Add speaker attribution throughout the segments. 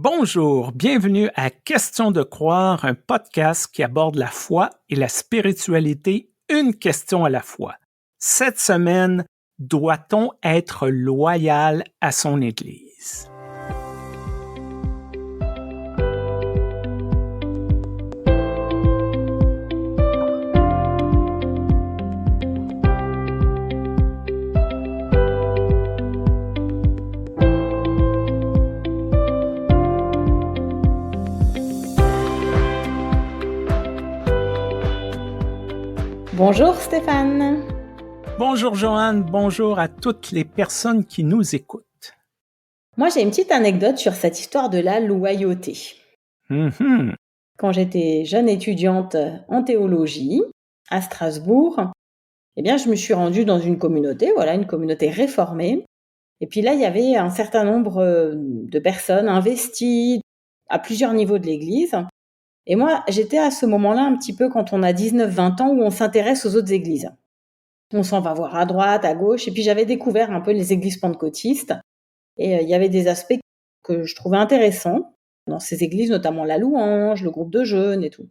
Speaker 1: Bonjour, bienvenue à Question de croire, un podcast qui aborde la foi et la spiritualité, une question à la fois. Cette semaine, doit-on être loyal à son Église?
Speaker 2: Bonjour Stéphane.
Speaker 1: Bonjour Joanne, bonjour à toutes les personnes qui nous écoutent.
Speaker 2: Moi, j'ai une petite anecdote sur cette histoire de la loyauté.
Speaker 1: Mhm.
Speaker 2: Quand j'étais jeune étudiante en théologie à Strasbourg, je me suis rendue dans une communauté réformée. Et puis là, il y avait un certain nombre de personnes investies à plusieurs niveaux de l'Église. Et moi, j'étais à ce moment-là un petit peu quand on a 19-20 ans où on s'intéresse aux autres églises. On s'en va voir à droite, à gauche. Et puis j'avais découvert un peu les églises pentecôtistes. Et il y avait des aspects que je trouvais intéressants dans ces églises, notamment la louange, le groupe de jeûne et tout.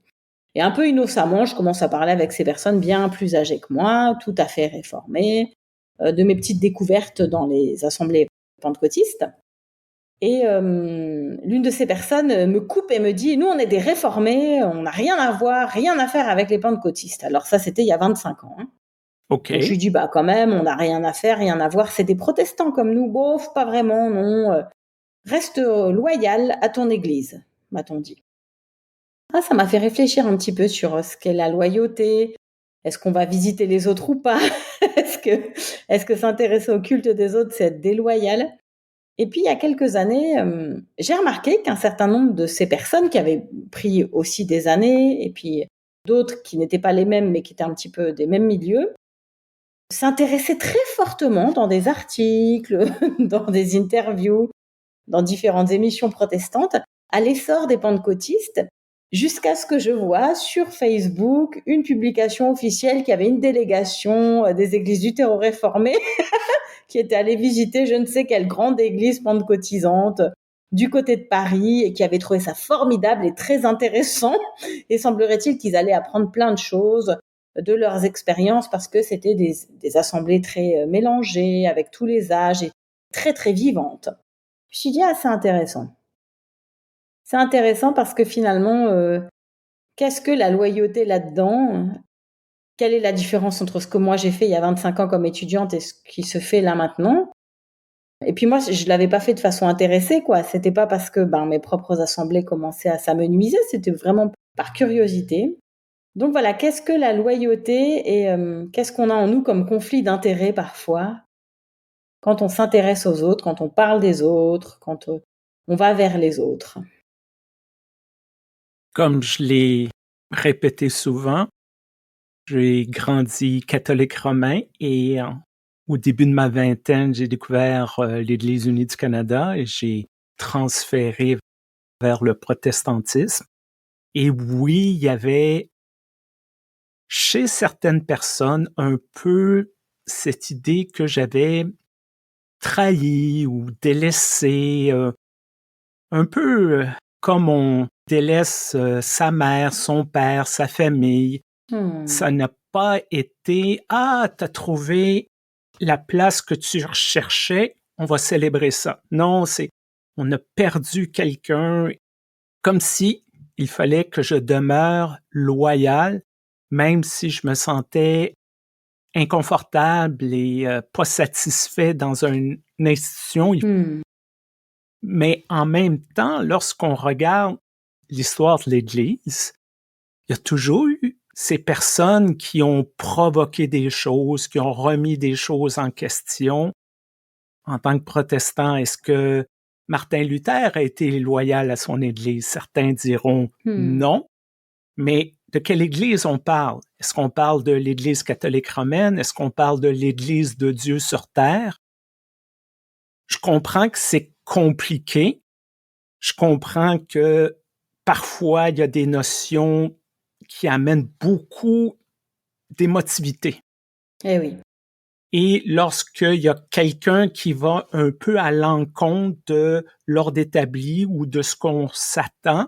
Speaker 2: Et un peu innocemment, je commence à parler avec ces personnes bien plus âgées que moi, tout à fait réformées, de mes petites découvertes dans les assemblées pentecôtistes. Et l'une de ces personnes me coupe et me dit « Nous, on est des réformés, on n'a rien à voir, rien à faire avec les pentecôtistes. » Alors ça, c'était il y a 25 ans.
Speaker 1: OK.
Speaker 2: Donc je lui dis quand même, on n'a rien à faire, rien à voir, c'est des protestants comme nous. Bof, pas vraiment, non. Reste loyal à ton église, m'a-t-on dit. Ah, ça m'a fait réfléchir un petit peu sur ce qu'est la loyauté. Est-ce qu'on va visiter les autres ou pas? Est-ce que s'intéresser au culte des autres, c'est être déloyal? Et puis il y a quelques années, j'ai remarqué qu'un certain nombre de ces personnes qui avaient pris aussi des années, et puis d'autres qui n'étaient pas les mêmes, mais qui étaient un petit peu des mêmes milieux, s'intéressaient très fortement dans des articles, dans des interviews, dans différentes émissions protestantes, à l'essor des pentecôtistes, jusqu'à ce que je vois sur Facebook une publication officielle qui avait une délégation des églises luthéro-réformées qui était allée visiter je ne sais quelle grande église pentecôtisante du côté de Paris et qui avait trouvé ça formidable et très intéressant. Et semblerait-il qu'ils allaient apprendre plein de choses de leurs expériences parce que c'était des assemblées très mélangées avec tous les âges et très très vivantes. Je me suis dit, c'est intéressant. C'est intéressant parce que finalement, qu'est-ce que la loyauté là-dedans? Quelle est la différence entre ce que moi j'ai fait il y a 25 ans comme étudiante et ce qui se fait là maintenant? Et puis moi, je l'avais pas fait de façon intéressée, quoi. C'était pas parce que mes propres assemblées commençaient à s'amenuiser, c'était vraiment par curiosité. Donc voilà, qu'est-ce que la loyauté et qu'est-ce qu'on a en nous comme conflit d'intérêts parfois quand on s'intéresse aux autres, quand on parle des autres, quand on va vers les autres?
Speaker 1: Comme je l'ai répété souvent, j'ai grandi catholique romain et au début de ma vingtaine, j'ai découvert l'Église unie du Canada et j'ai transféré vers le protestantisme. Et oui, il y avait chez certaines personnes un peu cette idée que j'avais trahi ou délaissé, un peu comme on délaisse sa mère, son père, sa famille. Ça n'a pas été « Ah, t'as trouvé la place que tu recherchais, on va célébrer ça ». Non, c'est on a perdu quelqu'un, comme si il fallait que je demeure loyal, même si je me sentais inconfortable et pas satisfait dans une institution. Mais en même temps, lorsqu'on regarde l'histoire de l'Église, il y a toujours eu ces personnes qui ont provoqué des choses, qui ont remis des choses en question. En tant que protestant, est-ce que Martin Luther a été loyal à son Église? Certains diront non. Mais de quelle Église on parle? Est-ce qu'on parle de l'Église catholique romaine? Est-ce qu'on parle de l'Église de Dieu sur terre? Je comprends que c'est compliqué. Je comprends que parfois, il y a des notions qui amènent beaucoup d'émotivité.
Speaker 2: Eh oui.
Speaker 1: Et lorsqu'il y a quelqu'un qui va un peu à l'encontre de l'ordre établi ou de ce qu'on s'attend,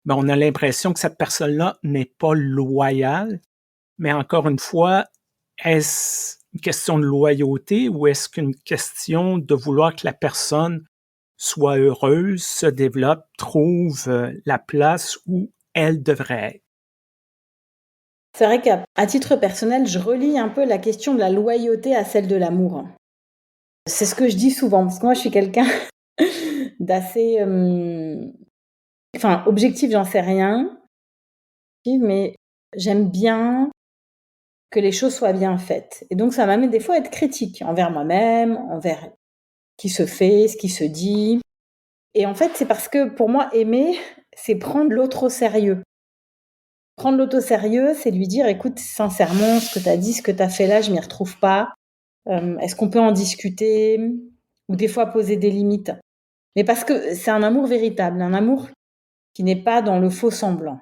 Speaker 1: ben on a l'impression que cette personne-là n'est pas loyale. Mais encore une fois, est-ce une question de loyauté ou est-ce qu'une question de vouloir que la personne soit heureuse, se développe, trouve la place où elle devrait être?
Speaker 2: C'est vrai qu'à titre personnel, je relie un peu la question de la loyauté à celle de l'amour. C'est ce que je dis souvent, parce que moi je suis quelqu'un d'assez, enfin objectif, j'en sais rien, mais j'aime bien que les choses soient bien faites et donc ça m'amène des fois à être critique envers moi-même, envers ce qui se fait, ce qui se dit et en fait, c'est parce que pour moi aimer, c'est prendre l'autre au sérieux. Prendre l'autre au sérieux, c'est lui dire: «Écoute, sincèrement, ce que tu as dit, ce que tu as fait là, je m'y retrouve pas. Est-ce qu'on peut en discuter?» Ou des fois poser des limites. Mais parce que c'est un amour véritable, un amour qui n'est pas dans le faux semblant.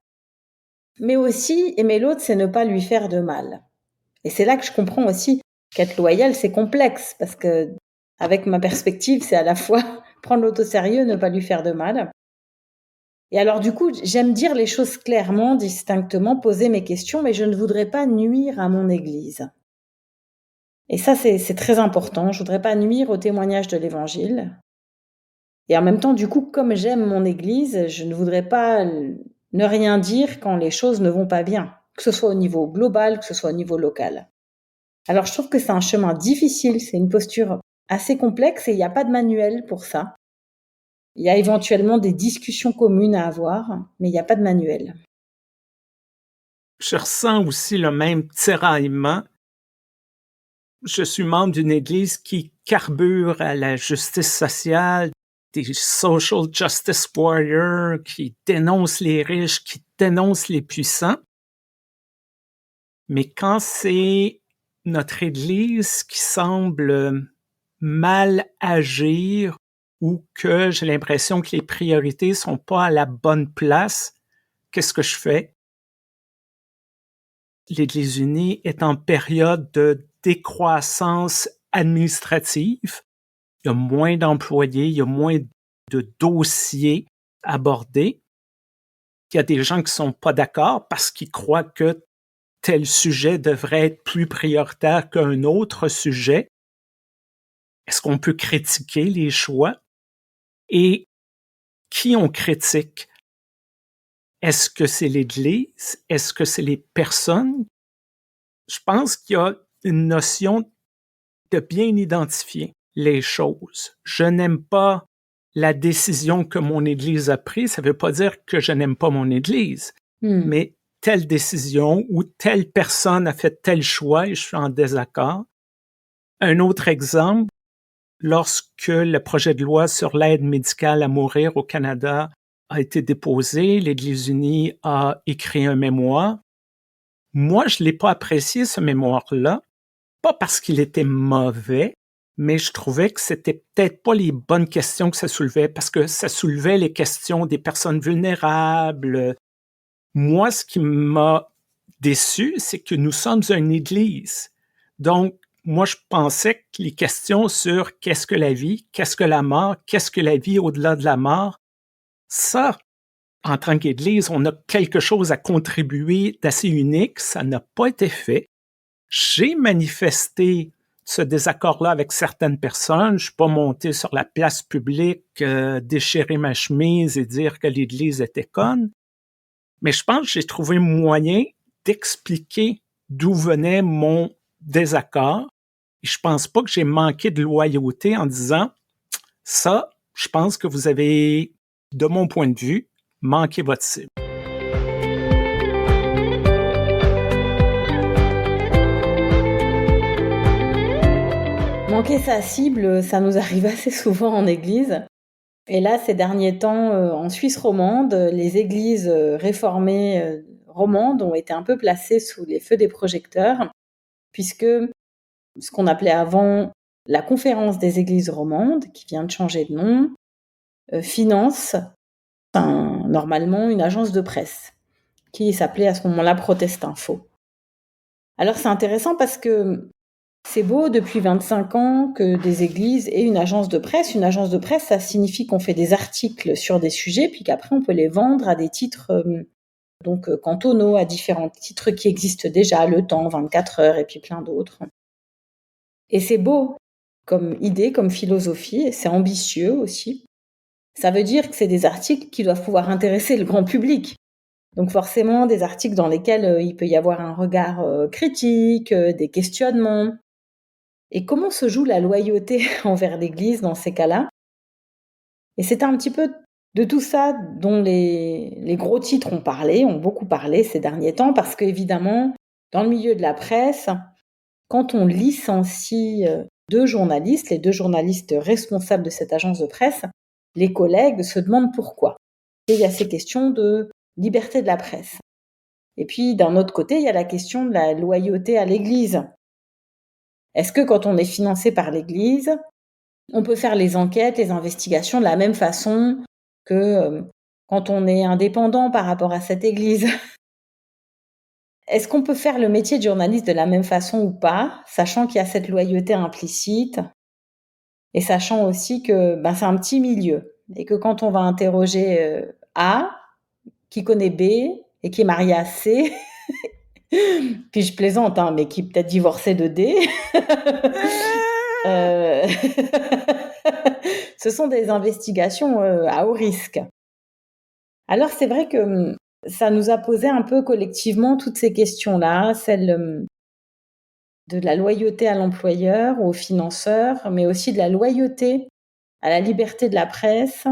Speaker 2: Mais aussi, aimer l'autre, c'est ne pas lui faire de mal. Et c'est là que je comprends aussi qu'être loyal, c'est complexe, parce que avec ma perspective, c'est à la fois prendre l'autre au sérieux, ne pas lui faire de mal. Et alors du coup, j'aime dire les choses clairement, distinctement, poser mes questions, mais je ne voudrais pas nuire à mon Église. Et ça, c'est très important. Je voudrais pas nuire au témoignage de l'Évangile. Et en même temps, du coup, comme j'aime mon Église, je ne voudrais pas ne rien dire quand les choses ne vont pas bien, que ce soit au niveau global, que ce soit au niveau local. Alors je trouve que c'est un chemin difficile, c'est une posture assez complexe et il n'y a pas de manuel pour ça. Il y a éventuellement des discussions communes à avoir, mais il n'y a pas de manuel.
Speaker 1: Je ressens aussi le même tiraillement. Je suis membre d'une église qui carbure à la justice sociale, des social justice warriors qui dénoncent les riches, qui dénoncent les puissants. Mais quand c'est notre église qui semble mal agir ou que j'ai l'impression que les priorités sont pas à la bonne place, qu'est-ce que je fais? L'Église unie est en période de décroissance administrative. Il y a moins d'employés, il y a moins de dossiers abordés. Il y a des gens qui sont pas d'accord parce qu'ils croient que tel sujet devrait être plus prioritaire qu'un autre sujet. Est-ce qu'on peut critiquer les choix? Et qui on critique? Est-ce que c'est l'Église? Est-ce que c'est les personnes? Je pense qu'il y a une notion de bien identifier les choses. Je n'aime pas la décision que mon Église a prise. Ça ne veut pas dire que je n'aime pas mon Église,
Speaker 2: Mmh.
Speaker 1: mais telle décision ou telle personne a fait tel choix et je suis en désaccord. Un autre exemple, lorsque le projet de loi sur l'aide médicale à mourir au Canada a été déposé, l'Église unie a écrit un mémoire. Moi, je ne l'ai pas apprécié, ce mémoire-là, pas parce qu'il était mauvais, mais je trouvais que c'était peut-être pas les bonnes questions que ça soulevait, parce que ça soulevait les questions des personnes vulnérables. Moi, ce qui m'a déçu, c'est que nous sommes une église. Donc, moi, je pensais que les questions sur qu'est-ce que la vie, qu'est-ce que la mort, qu'est-ce que la vie au-delà de la mort, ça, en tant qu'église, on a quelque chose à contribuer d'assez unique. Ça n'a pas été fait. J'ai manifesté ce désaccord-là avec certaines personnes. Je suis pas monté sur la place publique, déchirer ma chemise et dire que l'Église était conne. Mais je pense que j'ai trouvé moyen d'expliquer d'où venait mon désaccord. Et je pense pas que j'ai manqué de loyauté en disant ça, je pense que vous avez, de mon point de vue, manqué votre cible.
Speaker 2: Manquer sa cible, ça nous arrive assez souvent en église. Et là, ces derniers temps, en Suisse romande, les églises, réformées, romandes ont été un peu placées sous les feux des projecteurs, puisque ce qu'on appelait avant la Conférence des églises romandes, qui vient de changer de nom, finance normalement une agence de presse, qui s'appelait à ce moment-là Protestinfo. Alors c'est intéressant parce que C'est beau depuis 25 ans que des églises aient une agence de presse. Une agence de presse, ça signifie qu'on fait des articles sur des sujets, puis qu'après on peut les vendre à des titres cantonaux, à différents titres qui existent déjà, Le Temps, 24 heures et puis plein d'autres. Et c'est beau comme idée, comme philosophie, et c'est ambitieux aussi. Ça veut dire que c'est des articles qui doivent pouvoir intéresser le grand public. Donc forcément, des articles dans lesquels il peut y avoir un regard critique, des questionnements. Et comment se joue la loyauté envers l'Église dans ces cas-là? Et c'est un petit peu de tout ça dont les gros titres ont beaucoup parlé ces derniers temps, parce qu'évidemment, dans le milieu de la presse, quand on licencie 2 journalistes, les 2 journalistes responsables de cette agence de presse, les collègues se demandent pourquoi. Et il y a ces questions de liberté de la presse. Et puis, d'un autre côté, il y a la question de la loyauté à l'Église. Est-ce que quand on est financé par l'Église, on peut faire les enquêtes, les investigations de la même façon que quand on est indépendant par rapport à cette Église? Est-ce qu'on peut faire le métier de journaliste de la même façon ou pas, sachant qu'il y a cette loyauté implicite et sachant aussi que c'est un petit milieu et que quand on va interroger A, qui connaît B et qui est marié à C, puis je plaisante, mais qui est peut-être divorcé de D, ce sont des investigations à haut risque. Alors c'est vrai que ça nous a posé un peu collectivement toutes ces questions-là, celle de la loyauté à l'employeur ou au financeur, mais aussi de la loyauté à la liberté de la presse,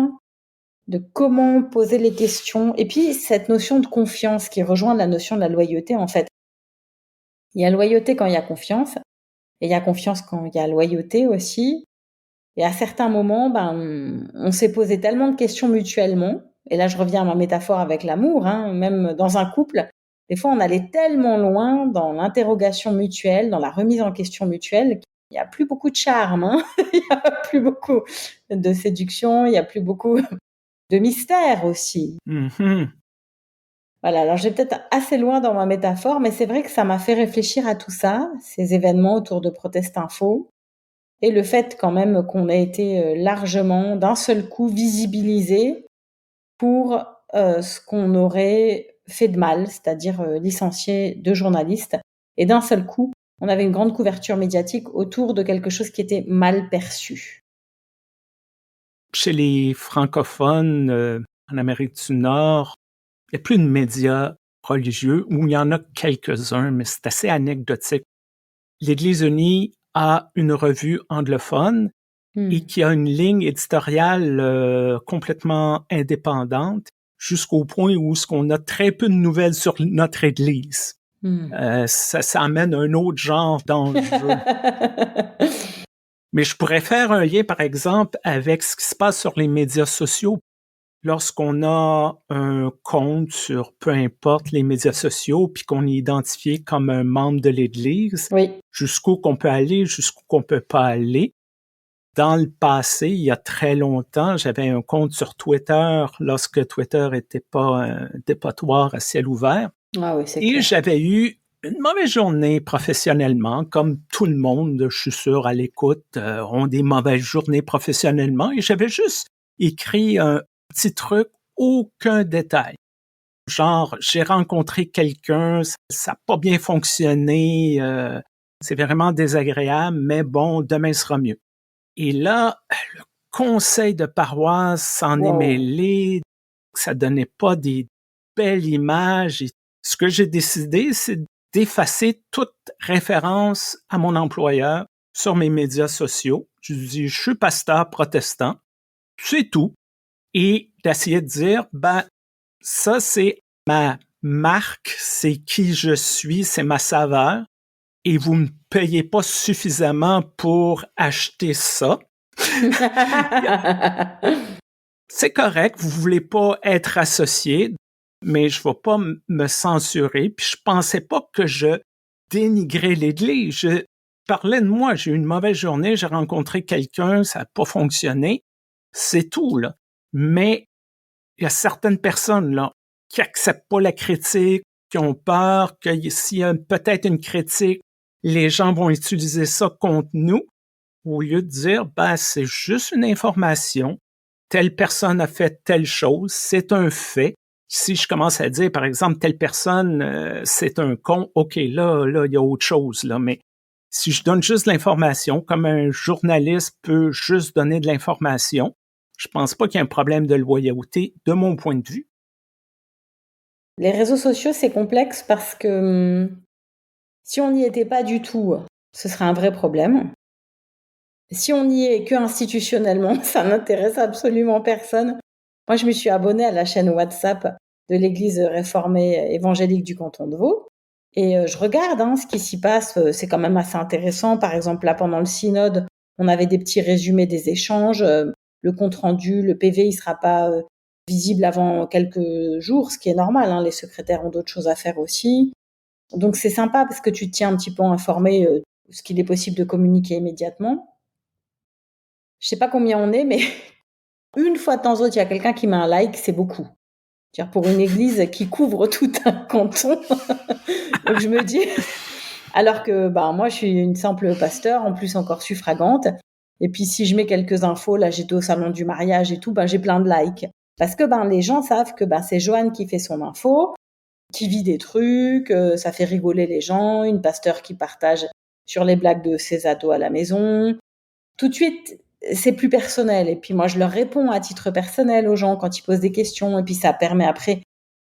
Speaker 2: de comment poser les questions, et puis cette notion de confiance qui rejoint la notion de la loyauté en fait. Il y a loyauté quand il y a confiance, et il y a confiance quand il y a loyauté aussi. Et à certains moments, on s'est posé tellement de questions mutuellement, et là je reviens à ma métaphore avec l'amour, même dans un couple, des fois on allait tellement loin dans l'interrogation mutuelle, dans la remise en question mutuelle, qu'il n'y a plus beaucoup de charme, il n'y a plus beaucoup de séduction, il n'y a plus beaucoup de mystère aussi.
Speaker 1: Mm-hmm.
Speaker 2: Voilà, alors j'ai peut-être assez loin dans ma métaphore, mais c'est vrai que ça m'a fait réfléchir à tout ça, ces événements autour de Protest Info. Et le fait quand même qu'on ait été largement, d'un seul coup, visibilisé pour ce qu'on aurait fait de mal, c'est-à-dire licencier 2 journalistes. Et d'un seul coup, on avait une grande couverture médiatique autour de quelque chose qui était mal perçu.
Speaker 1: Chez les francophones en Amérique du Nord, il n'y a plus de médias religieux, ou il y en a quelques-uns, mais c'est assez anecdotique. L'Église unie a une revue anglophone et qui a une ligne éditoriale complètement indépendante, jusqu'au point où on a très peu de nouvelles sur notre Église. Ça amène un autre genre d'enjeu. Mais je pourrais faire un lien, par exemple, avec ce qui se passe sur les médias sociaux. Lorsqu'on a un compte sur peu importe les médias sociaux, puis qu'on est identifié comme un membre de l'Église,
Speaker 2: Oui.
Speaker 1: jusqu'où qu'on peut aller, jusqu'où qu'on peut pas aller. Dans le passé, il y a très longtemps, j'avais un compte sur Twitter lorsque Twitter était pas un dépotoir à ciel ouvert.
Speaker 2: Ah oui, c'est
Speaker 1: Et
Speaker 2: clair.
Speaker 1: j'avais eu une mauvaise journée professionnellement, comme tout le monde, je suis sûr, à l'écoute, ont des mauvaises journées professionnellement. Et j'avais juste écrit un petit truc, aucun détail. Genre, j'ai rencontré quelqu'un, ça n'a pas bien fonctionné, c'est vraiment désagréable, mais bon, demain sera mieux. Et là, le conseil de paroisse s'en est mêlé, ça donnait pas des belles images. Et ce que j'ai décidé, c'est d'effacer toute référence à mon employeur sur mes médias sociaux. Je dis, je suis pasteur protestant, c'est tout. Et d'essayer de dire, ça c'est ma marque, c'est qui je suis, c'est ma saveur. Et vous me payez pas suffisamment pour acheter ça. C'est correct, vous voulez pas être associé, mais je vais pas me censurer. Puis je pensais pas que je dénigrais l'Église. Je parlais de moi, j'ai eu une mauvaise journée, j'ai rencontré quelqu'un, ça n'a pas fonctionné. C'est tout, là. Mais il y a certaines personnes, là, qui acceptent pas la critique, qui ont peur que s'il y a peut-être une critique, les gens vont utiliser ça contre nous au lieu de dire, ben, c'est juste une information. Telle personne a fait telle chose, c'est un fait. Si je commence à dire, par exemple, telle personne, c'est un con, OK, là, il y a autre chose, là. Mais si je donne juste l'information, comme un journaliste peut juste donner de l'information, je pense pas qu'il y ait un problème de loyauté, de mon point de vue.
Speaker 2: Les réseaux sociaux, c'est complexe parce que si on n'y était pas du tout, ce serait un vrai problème. Si on y est que institutionnellement, ça n'intéresse absolument personne. Moi, je me suis abonnée à la chaîne WhatsApp de l'Église réformée évangélique du canton de Vaud et je regarde ce qui s'y passe. C'est quand même assez intéressant. Par exemple, là, pendant le synode, on avait des petits résumés des échanges. Le compte-rendu, le PV, il sera pas visible avant quelques jours, ce qui est normal. Les secrétaires ont d'autres choses à faire aussi. Donc, c'est sympa parce que tu te tiens un petit peu informé de ce qu'il est possible de communiquer immédiatement. Je sais pas combien on est, mais une fois de temps en temps, il y a quelqu'un qui met un like, c'est beaucoup. C'est-à-dire pour une église qui couvre tout un canton. Donc je me dis, alors que moi je suis une simple pasteur, en plus encore suffragante. Et puis si je mets quelques infos, là j'étais au salon du mariage et tout, j'ai plein de likes. Parce que les gens savent que c'est Joanne qui fait son info, qui vit des trucs, ça fait rigoler les gens, une pasteur qui partage sur les blagues de ses ados à la maison. Tout de suite, c'est plus personnel. Et puis moi, je leur réponds à titre personnel aux gens quand ils posent des questions. Et puis ça permet après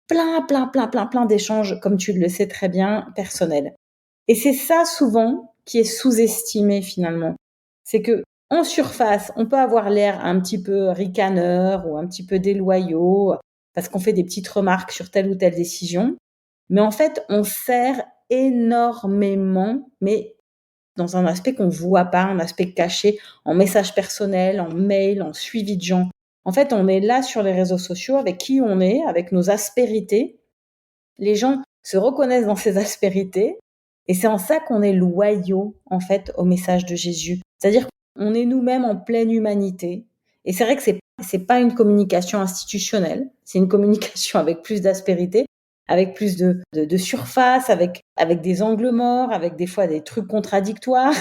Speaker 2: plein d'échanges, comme tu le sais très bien, personnels. Et c'est ça souvent qui est sous-estimé finalement. C'est que en surface, on peut avoir l'air un petit peu ricaneur ou un petit peu déloyaux parce qu'on fait des petites remarques sur telle ou telle décision. Mais en fait, on sert énormément, mais dans un aspect qu'on voit pas, un aspect caché, en message personnel, en mail, en suivi de gens. En fait, on est là sur les réseaux sociaux avec qui on est, avec nos aspérités. Les gens se reconnaissent dans ces aspérités et c'est en ça qu'on est loyaux, en fait, au message de Jésus. C'est-à-dire qu'on est nous-mêmes en pleine humanité. Et c'est vrai que c'est pas une communication institutionnelle, c'est une communication avec plus d'aspérité, avec plus de surface, avec des angles morts, avec des fois des trucs contradictoires.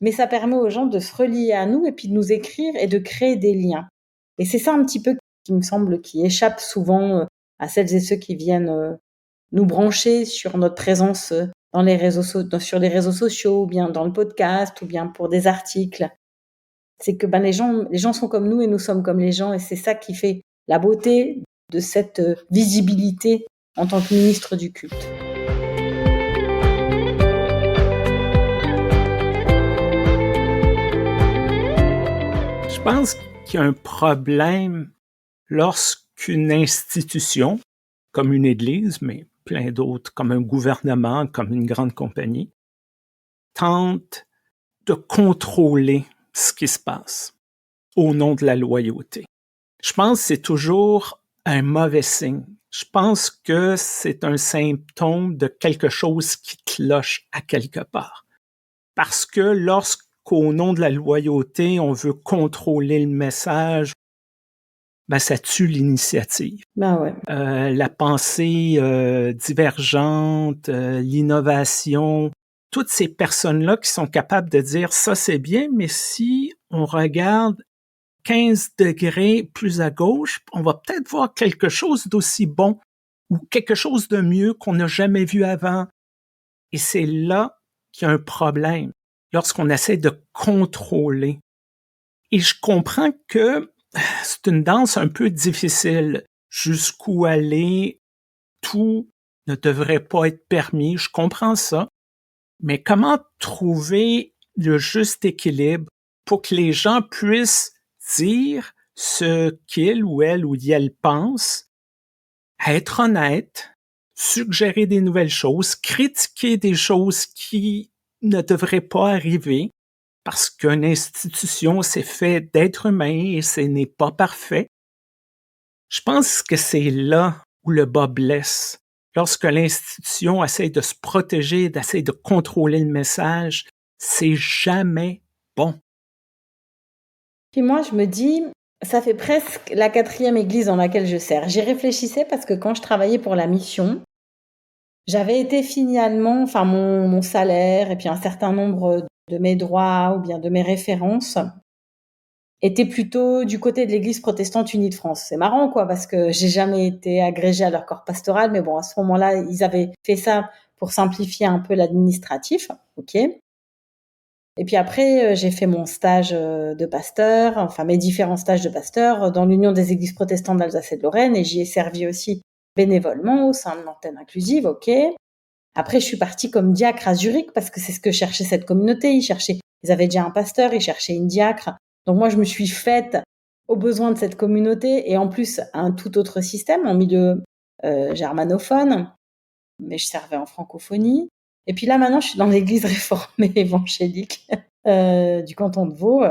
Speaker 2: Mais ça permet aux gens de se relier à nous et puis de nous écrire et de créer des liens. Et c'est ça un petit peu qui me semble qui échappe souvent à celles et ceux qui viennent nous brancher sur notre présence dans les sur les réseaux sociaux, ou bien dans le podcast, ou bien pour des articles. C'est que les gens sont comme nous et nous sommes comme les gens, et c'est ça qui fait la beauté de cette visibilité en tant que ministre du culte.
Speaker 1: Je pense qu'il y a un problème lorsqu'une institution, comme une église, mais plein d'autres, comme un gouvernement, comme une grande compagnie, tente de contrôler ce qui se passe au nom de la loyauté. Je pense que c'est toujours un mauvais signe. Je pense que c'est un symptôme de quelque chose qui cloche à quelque part. Parce que lorsqu'au nom de la loyauté, on veut contrôler le message, ça tue l'initiative.
Speaker 2: Ouais.
Speaker 1: La pensée divergente, l'innovation, toutes ces personnes-là qui sont capables de dire ça c'est bien, mais si on regarde 15 degrés plus à gauche, on va peut-être voir quelque chose d'aussi bon ou quelque chose de mieux qu'on n'a jamais vu avant. Et c'est là qu'il y a un problème, lorsqu'on essaie de contrôler. Et je comprends que c'est une danse un peu difficile. Jusqu'où aller, tout ne devrait pas être permis, je comprends ça. Mais comment trouver le juste équilibre pour que les gens puissent dire ce qu'ils ou elles ou elles pensent, être honnête, suggérer des nouvelles choses, critiquer des choses qui ne devraient pas arriver parce qu'une institution, c'est fait d'êtres humains et ce n'est pas parfait. Je pense que c'est là où le bas blesse. Lorsque l'institution essaie de se protéger, d'essayer de contrôler le message, c'est jamais bon.
Speaker 2: Puis moi, je me dis, ça fait presque la 4e église dans laquelle je sers. J'y réfléchissais parce que quand je travaillais pour la mission, J'avais été finalement, enfin mon salaire et puis un certain nombre de mes droits ou bien de mes références étaient plutôt du côté de l'Église protestante unie de France. C'est marrant quoi, parce que j'ai jamais été agrégée à leur corps pastoral, mais bon, à ce moment-là, ils avaient fait ça pour simplifier un peu l'administratif, ok. Et puis après, j'ai fait mon stage de pasteur, enfin mes différents stages de pasteur dans l'Union des Églises protestantes d'Alsace et de Lorraine, et j'y ai servi aussi bénévolement au sein de l'antenne inclusive, ok. Après, je suis partie comme diacre à Zurich parce que c'est ce que cherchait cette communauté. Ils avaient déjà un pasteur, ils cherchaient une diacre. Donc moi, je me suis faite aux besoins de cette communauté et en plus un tout autre système en milieu germanophone, mais je servais en francophonie. Et puis là, maintenant, je suis dans l'église réformée évangélique du canton de Vaud.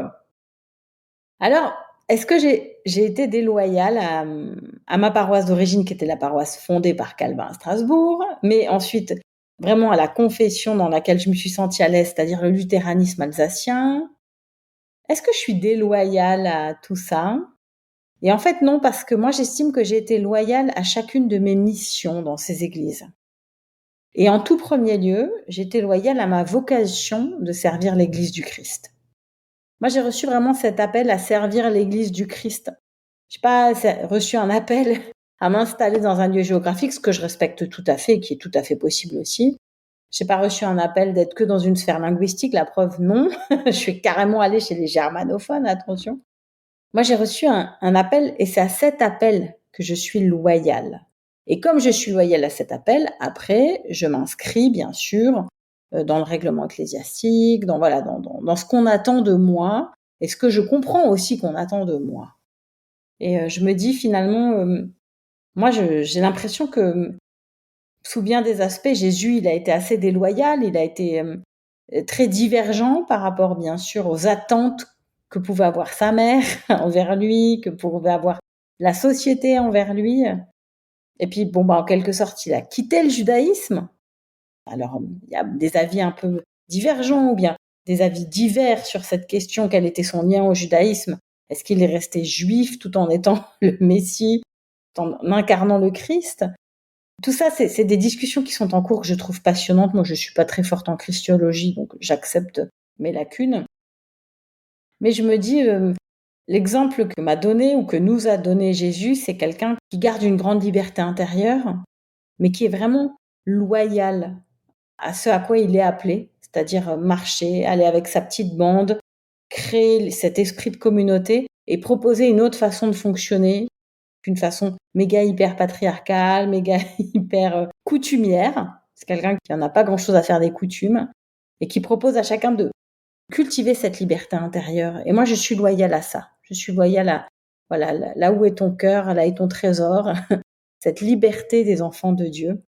Speaker 2: Alors, est-ce que j'ai été déloyale à ma paroisse d'origine, qui était la paroisse fondée par Calvin à Strasbourg, mais ensuite vraiment à la confession dans laquelle je me suis sentie à l'aise, c'est-à-dire le luthéranisme alsacien? Est-ce que je suis déloyale à tout ça? Et en fait, non, parce que moi, j'estime que j'ai été loyale à chacune de mes missions dans ces églises. Et en tout premier lieu, j'ai été loyale à ma vocation de servir l'Église du Christ. Moi, j'ai reçu vraiment cet appel à servir l'Église du Christ. J'ai pas reçu un appel à m'installer dans un lieu géographique, ce que je respecte tout à fait et qui est tout à fait possible aussi. J'ai pas reçu un appel d'être que dans une sphère linguistique, la preuve, non. Je suis carrément allée chez les germanophones, attention. Moi, j'ai reçu un appel et c'est à cet appel que je suis loyale. Et comme je suis loyale à cet appel, après, je m'inscris, bien sûr, dans le règlement ecclésiastique, dans ce qu'on attend de moi et ce que je comprends aussi qu'on attend de moi. Et je me dis finalement, moi, j'ai l'impression que sous bien des aspects, Jésus, il a été assez déloyal, il a été très divergent par rapport, bien sûr, aux attentes que pouvait avoir sa mère envers lui, que pouvait avoir la société envers lui. Et puis, bon, bah, en quelque sorte, il a quitté le judaïsme. Alors, il y a des avis un peu divergents ou bien des avis divers sur cette question, quel était son lien au judaïsme. Est-ce qu'il est resté juif tout en étant le Messie, tout en incarnant le Christ? Tout ça, c'est des discussions qui sont en cours que je trouve passionnantes. Moi, je suis pas très forte en christologie, donc j'accepte mes lacunes. Mais je me dis, l'exemple que m'a donné ou que nous a donné Jésus, c'est quelqu'un qui garde une grande liberté intérieure, mais qui est vraiment loyal à ce à quoi il est appelé, c'est-à-dire marcher, aller avec sa petite bande, créer cet esprit de communauté et proposer une autre façon de fonctionner, une façon méga hyper patriarcale, méga hyper coutumière. C'est quelqu'un qui en a pas grand-chose à faire des coutumes et qui propose à chacun de cultiver cette liberté intérieure. Et moi, je suis loyale à ça. Je suis loyale à, voilà, là où est ton cœur, là est ton trésor, cette liberté des enfants de Dieu.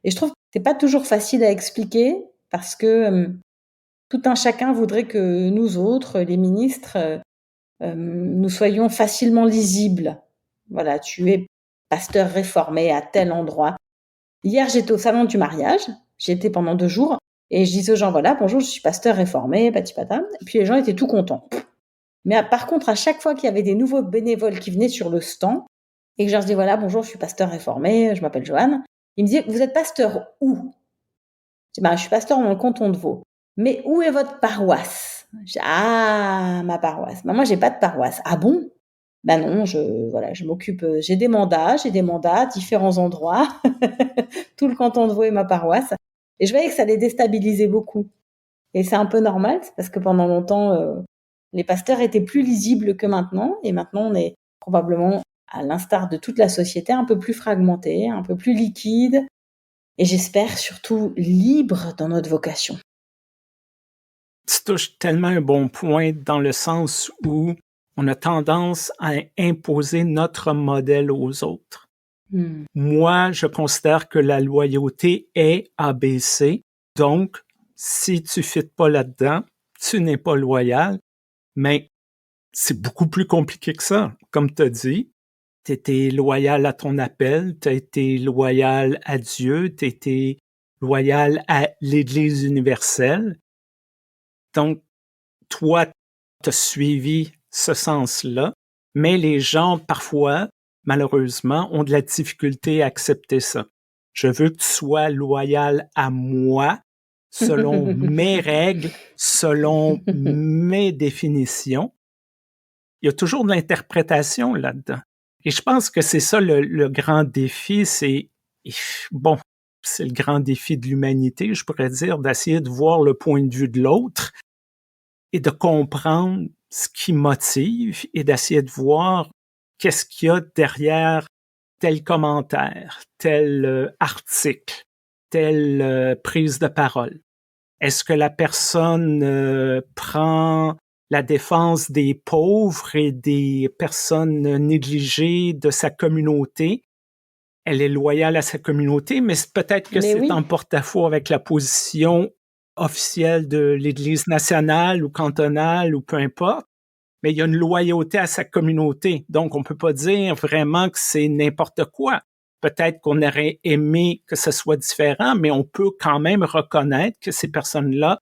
Speaker 2: Et je trouve que c'est pas toujours facile à expliquer parce que tout un chacun voudrait que nous autres, les ministres, nous soyons facilement lisibles. Voilà, tu es pasteur réformé à tel endroit. Hier, j'étais au salon du mariage. J'y étais pendant 2 jours. Et je disais aux gens, voilà, bonjour, je suis pasteur réformé, patipata. Et puis les gens étaient tout contents. Mais par contre, à chaque fois qu'il y avait des nouveaux bénévoles qui venaient sur le stand, et que je leur disais, voilà, bonjour, je suis pasteur réformé, je m'appelle Joanne, ils me disaient, vous êtes pasteur où? Je dis, bah, je suis pasteur dans le canton de Vaud. Mais où est votre paroisse? Je dis, ah, ma paroisse. Bah, moi, j'ai pas de paroisse. Ah bon? Ben non, je m'occupe, j'ai des mandats à différents endroits, tout le canton de Vaud est ma paroisse. Et je voyais que ça les déstabilisait beaucoup. Et c'est un peu normal, c'est parce que pendant longtemps, les pasteurs étaient plus lisibles que maintenant. Et maintenant, on est probablement, à l'instar de toute la société, un peu plus fragmenté, un peu plus liquide. Et j'espère surtout libre dans notre vocation.
Speaker 1: Tu touches tellement un bon point dans le sens où on a tendance à imposer notre modèle aux autres. Moi, je considère que la loyauté est ABC. Donc, si tu ne fites pas là-dedans, tu n'es pas loyal. Mais c'est beaucoup plus compliqué que ça. Comme tu as dit, tu étais loyal à ton appel, tu as été loyal à Dieu, tu as été loyal à l'Église universelle. Donc, toi, tu as suivi ce sens-là, mais les gens, parfois, malheureusement, ont de la difficulté à accepter ça. Je veux que tu sois loyal à moi, selon mes règles, selon mes définitions. Il y a toujours de l'interprétation là-dedans. Et je pense que c'est ça le grand défi, c'est le grand défi de l'humanité, je pourrais dire, d'essayer de voir le point de vue de l'autre et de comprendre ce qui motive et d'essayer de voir qu'est-ce qu'il y a derrière tel commentaire, tel article, telle prise de parole. Est-ce que la personne prend la défense des pauvres et des personnes négligées de sa communauté? Elle est loyale à sa communauté, mais peut-être que c'est en porte-à-faux avec la position officielle de l'Église nationale ou cantonale ou peu importe, mais il y a une loyauté à sa communauté. Donc, on peut pas dire vraiment que c'est n'importe quoi. Peut-être qu'on aurait aimé que ce soit différent, mais on peut quand même reconnaître que ces personnes-là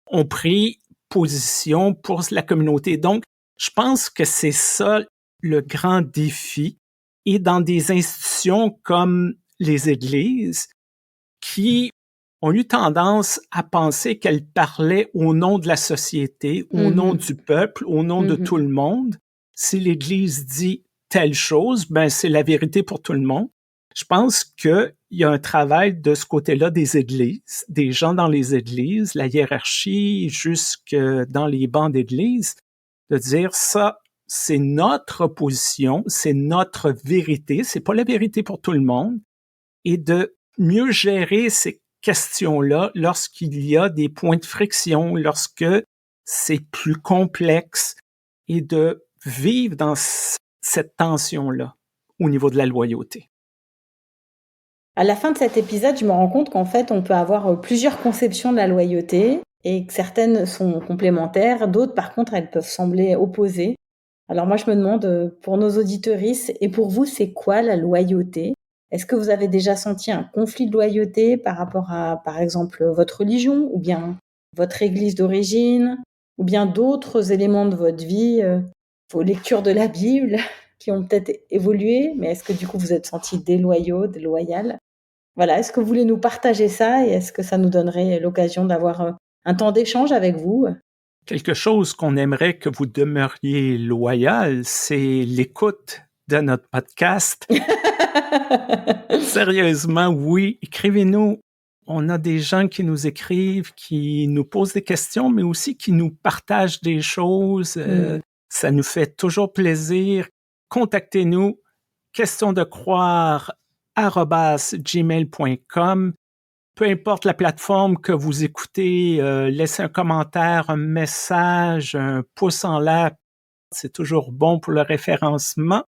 Speaker 1: ont pris position pour la communauté. Donc, je pense que c'est ça le grand défi. Et dans des institutions comme les églises, qui ont eu tendance à penser qu'elles parlaient au nom de la société, au nom du peuple, au nom de tout le monde. Si l'Église dit telle chose, ben c'est la vérité pour tout le monde. Je pense qu'il y a un travail de ce côté-là des églises, des gens dans les églises, la hiérarchie jusque dans les bancs d'église, de dire ça, c'est notre position, c'est notre vérité, c'est pas la vérité pour tout le monde, et de mieux gérer ces questions-là lorsqu'il y a des points de friction, lorsque c'est plus complexe, et de vivre dans cette tension-là au niveau de la loyauté.
Speaker 2: À la fin de cet épisode, je me rends compte qu'en fait, on peut avoir plusieurs conceptions de la loyauté et que certaines sont complémentaires, d'autres, par contre, elles peuvent sembler opposées. Alors moi, je me demande, pour nos auditeuristes, et pour vous, c'est quoi la loyauté? Est-ce que vous avez déjà senti un conflit de loyauté par rapport à, par exemple, votre religion, ou bien votre église d'origine, ou bien d'autres éléments de votre vie, vos lectures de la Bible, qui ont peut-être évolué, mais est-ce que du coup vous êtes senti déloyal? Voilà, est-ce que vous voulez nous partager ça et est-ce que ça nous donnerait l'occasion d'avoir un temps d'échange avec vous?
Speaker 1: Quelque chose qu'on aimerait que vous demeuriez loyal, c'est l'écoute de notre podcast. Sérieusement, oui, écrivez-nous. On a des gens qui nous écrivent, qui nous posent des questions, mais aussi qui nous partagent des choses. Ça nous fait toujours plaisir. Contactez-nous, questiondecroire@gmail.com. Peu importe la plateforme que vous écoutez, laissez un commentaire, un message, un pouce en l'air. C'est toujours bon pour le référencement.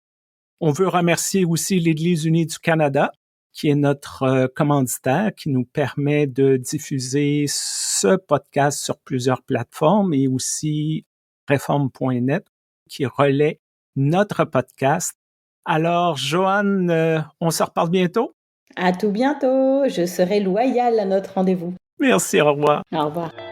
Speaker 1: On veut remercier aussi l'Église unie du Canada, qui est notre commanditaire, qui nous permet de diffuser ce podcast sur plusieurs plateformes, et aussi Réforme.net, qui relaie notre podcast. Alors, Joanne, on se reparle bientôt?
Speaker 2: À tout bientôt, je serai loyale à notre rendez-vous.
Speaker 1: Merci, au revoir.
Speaker 2: Au revoir.